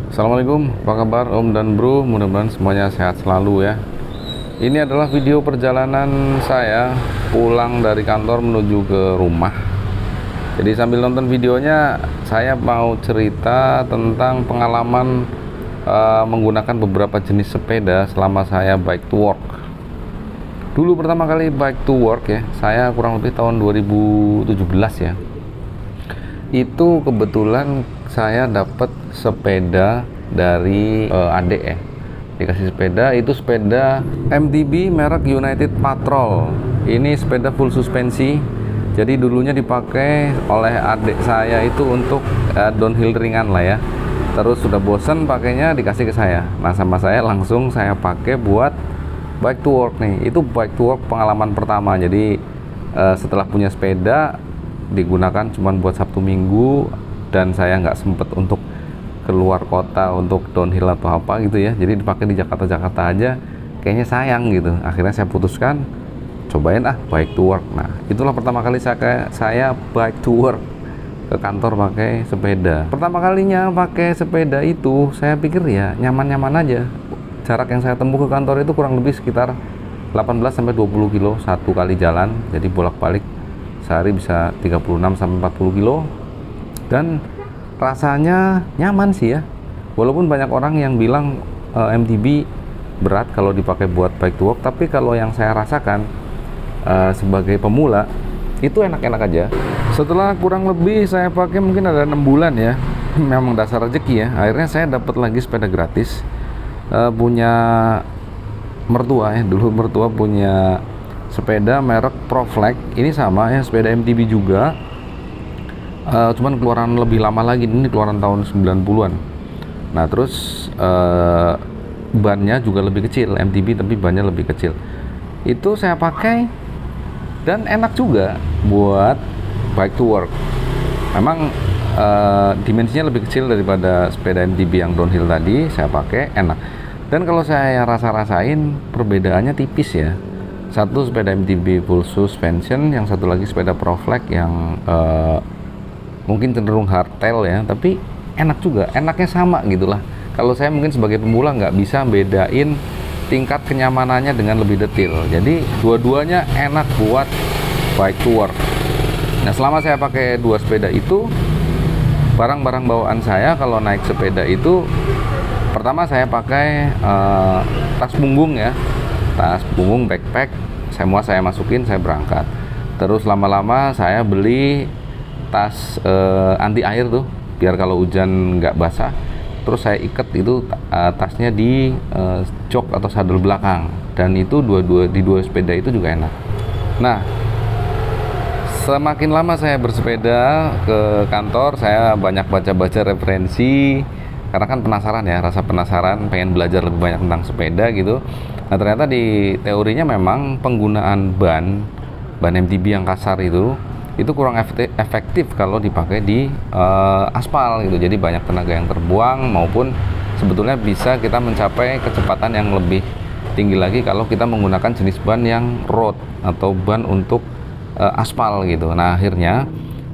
Assalamualaikum, apa kabar Om dan Bro? Mudah-mudahan semuanya sehat selalu ya. Ini adalah video perjalanan saya pulang dari kantor menuju ke rumah. Jadi sambil nonton videonya, saya mau cerita tentang pengalaman menggunakan beberapa jenis sepeda selama saya bike to work. Dulu pertama kali bike to work ya, saya kurang lebih tahun 2017 ya. Itu kebetulan saya dapat sepeda dari adik ya, dikasih sepeda. Itu sepeda MTB merek United Patrol. Ini sepeda full suspensi, jadi dulunya dipakai oleh adik saya itu untuk downhill ringan lah ya. Terus sudah bosen pakainya, dikasih ke saya. Nah, sama saya langsung saya pakai buat bike to work nih. Itu bike to work pengalaman pertama. Jadi setelah punya sepeda, digunakan cuman buat Sabtu Minggu, dan saya nggak sempet untuk keluar kota untuk downhill atau apa gitu ya. Jadi dipakai di Jakarta aja, kayaknya sayang gitu. Akhirnya saya putuskan cobain bike to work. Nah, itulah pertama kali saya bike to work ke kantor pakai sepeda. Pertama kalinya pakai sepeda itu saya pikir ya nyaman-nyaman aja. Jarak yang saya tempuh ke kantor itu kurang lebih sekitar 18-20 kilo satu kali jalan. Jadi bolak-balik sehari bisa 36-40 kilo, dan rasanya nyaman sih ya. Walaupun banyak orang yang bilang MTB berat kalau dipakai buat bike to work, tapi kalau yang saya rasakan sebagai pemula itu enak-enak aja. Setelah kurang lebih saya pakai mungkin ada 6 bulan ya, memang dasar rezeki ya, akhirnya saya dapat lagi sepeda gratis. Punya mertua ya, dulu mertua punya sepeda merek Proflex. Ini sama ya, sepeda MTB juga, cuman keluaran lebih lama lagi. Ini keluaran tahun 90-an. Nah, terus bannya juga lebih kecil, MTB tapi bannya lebih kecil. Itu saya pakai dan enak juga buat bike to work. Memang dimensinya lebih kecil daripada sepeda MTB yang downhill tadi. Saya pakai enak, dan kalau saya rasain perbedaannya tipis ya. Satu sepeda MTB full suspension, yang satu lagi sepeda Proflex yang mungkin cenderung hardtail ya, tapi enak juga, enaknya sama gitulah. Kalau saya mungkin sebagai pemula nggak bisa bedain tingkat kenyamanannya dengan lebih detail. Jadi dua-duanya enak buat bike to work. Nah, selama saya pakai dua sepeda itu, barang-barang bawaan saya kalau naik sepeda itu, pertama saya pakai tas punggung ya, tas punggung, backpack, semua saya masukin, saya berangkat. Terus lama-lama saya beli tas anti air tuh, biar kalau hujan nggak basah. Terus saya ikat itu tasnya di jok atau sadel belakang, dan itu di dua sepeda itu juga enak. Nah, semakin lama saya bersepeda ke kantor, saya banyak baca-baca referensi, karena kan penasaran ya, rasa penasaran, pengen belajar lebih banyak tentang sepeda gitu. Nah, ternyata di teorinya memang penggunaan ban MTB yang kasar itu kurang efektif kalau dipakai di aspal gitu. Jadi banyak tenaga yang terbuang, maupun sebetulnya bisa kita mencapai kecepatan yang lebih tinggi lagi kalau kita menggunakan jenis ban yang road atau ban untuk aspal gitu. Nah, akhirnya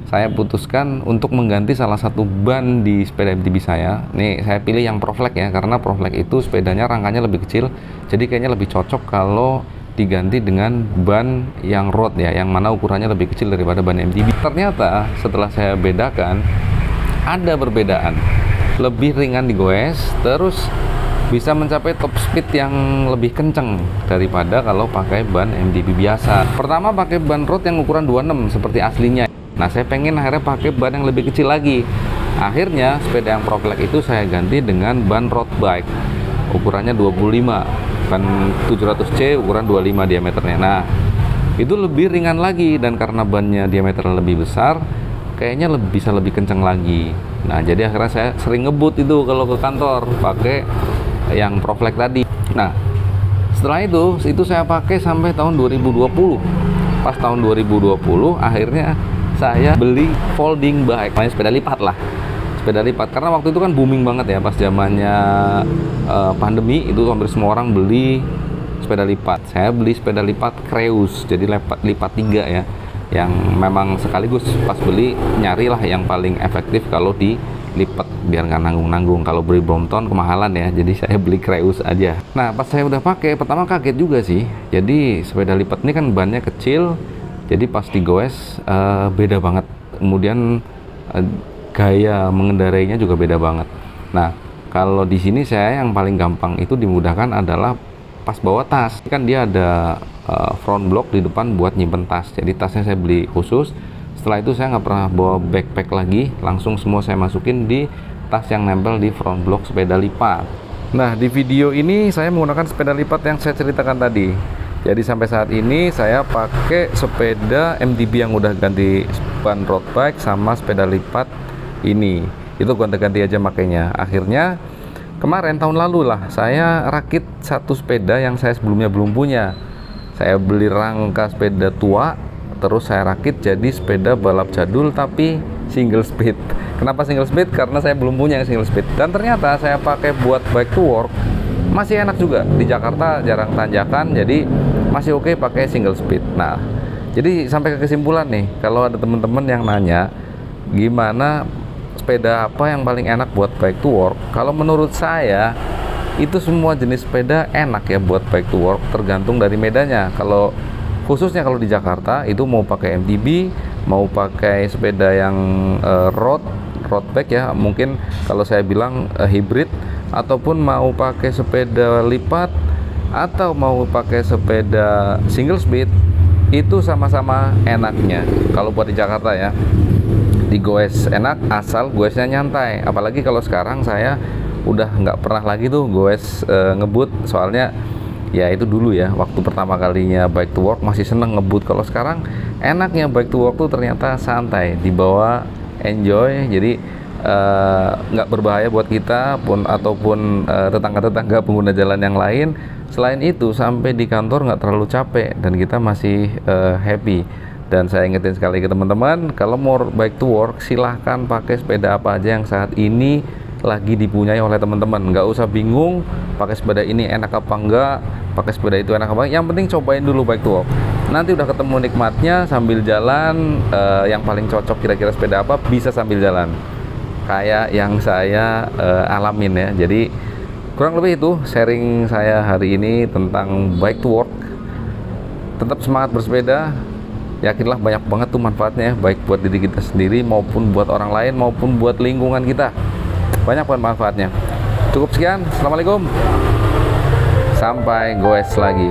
saya putuskan untuk mengganti salah satu ban di sepeda MTB saya. Nih, saya pilih yang Proflex ya, karena Proflex itu sepedanya rangkanya lebih kecil, jadi kayaknya lebih cocok kalau diganti dengan ban yang road ya, yang mana ukurannya lebih kecil daripada ban MTB. Ternyata setelah saya bedakan, ada perbedaan. Lebih ringan digoes, terus bisa mencapai top speed yang lebih kenceng daripada kalau pakai ban MTB biasa. Pertama pakai ban road yang ukuran 26 seperti aslinya. Nah, saya pengen akhirnya pakai ban yang lebih kecil lagi. Akhirnya sepeda yang Proflex itu saya ganti dengan ban road bike, ukurannya 25, ban 700C ukuran 25 diameternya. Nah, itu lebih ringan lagi, dan karena bannya diameternya lebih besar, kayaknya bisa lebih kencang lagi. Nah, jadi akhirnya saya sering ngebut itu kalau ke kantor pakai yang Proflex tadi. Nah, setelah itu saya pakai sampai tahun 2020. Pas tahun 2020 akhirnya saya beli folding bike, namanya sepeda lipat lah, sepeda lipat. Karena waktu itu kan booming banget ya, pas zamannya pandemi itu hampir semua orang beli sepeda lipat. Saya beli sepeda lipat Creus, jadi lipat 3 ya, yang memang sekaligus pas beli nyarilah yang paling efektif kalau di lipat biar nggak nanggung-nanggung. Kalau beli Brompton kemahalan ya, jadi saya beli Creus aja. Nah, pas saya udah pakai, pertama kaget juga sih. Jadi sepeda lipat ini kan bannya kecil, jadi pas digoes beda banget. Kemudian gaya mengendarainya juga beda banget. Nah, kalau di sini saya yang paling gampang itu dimudahkan adalah pas bawa tas. Kan dia ada front block di depan buat nyimpen tas. Jadi tasnya saya beli khusus. Setelah itu saya nggak pernah bawa backpack lagi, langsung semua saya masukin di tas yang nempel di front block sepeda lipat. Nah, di video ini saya menggunakan sepeda lipat yang saya ceritakan tadi. Jadi sampai saat ini saya pakai sepeda MTB yang udah ganti ban road bike sama sepeda lipat ini. Itu ganti-ganti aja makanya. Akhirnya kemarin tahun lalu lah saya rakit satu sepeda yang saya sebelumnya belum punya. Saya beli rangka sepeda tua, terus saya rakit jadi sepeda balap jadul tapi single speed. Kenapa single speed? Karena saya belum punya yang single speed. Dan ternyata saya pakai buat bike to work masih enak juga. Di Jakarta jarang tanjakan, jadi masih oke pakai single speed. Nah, jadi sampai ke kesimpulan nih, kalau ada teman-teman yang nanya gimana sepeda apa yang paling enak buat bike to work, kalau menurut saya itu semua jenis sepeda enak ya buat bike to work, tergantung dari medannya. Kalau khususnya kalau di Jakarta itu mau pakai MTB, mau pakai sepeda yang road bike ya, mungkin kalau saya bilang hybrid, ataupun mau pakai sepeda lipat atau mau pakai sepeda single speed, itu sama-sama enaknya. Kalau buat di Jakarta ya, digoes enak asal goesnya nyantai. Apalagi kalau sekarang saya udah nggak pernah lagi tuh goes ngebut, soalnya ya itu dulu ya waktu pertama kalinya bike to work masih seneng ngebut. Kalau sekarang enaknya bike to work tuh ternyata santai, dibawa enjoy, jadi nggak berbahaya buat kita pun ataupun tetangga-tetangga pengguna jalan yang lain. Selain itu sampai di kantor nggak terlalu capek dan kita masih happy. Dan saya ingetin sekali ke teman-teman, kalau mau bike to work silahkan pakai sepeda apa aja yang saat ini lagi dipunyai oleh teman-teman. Nggak usah bingung pakai sepeda ini enak apa enggak, pakai sepeda itu enak apa. Yang penting cobain dulu bike to work. Nanti udah ketemu nikmatnya sambil jalan, yang paling cocok kira-kira sepeda apa bisa sambil jalan. Kayak yang saya alamin ya. Jadi kurang lebih itu sharing saya hari ini tentang bike to work. Tetap semangat bersepeda. Yakinlah banyak banget tuh manfaatnya, baik buat diri kita sendiri maupun buat orang lain maupun buat lingkungan kita. Banyak banget manfaatnya. Cukup sekian. Assalamualaikum. Sampai goes lagi.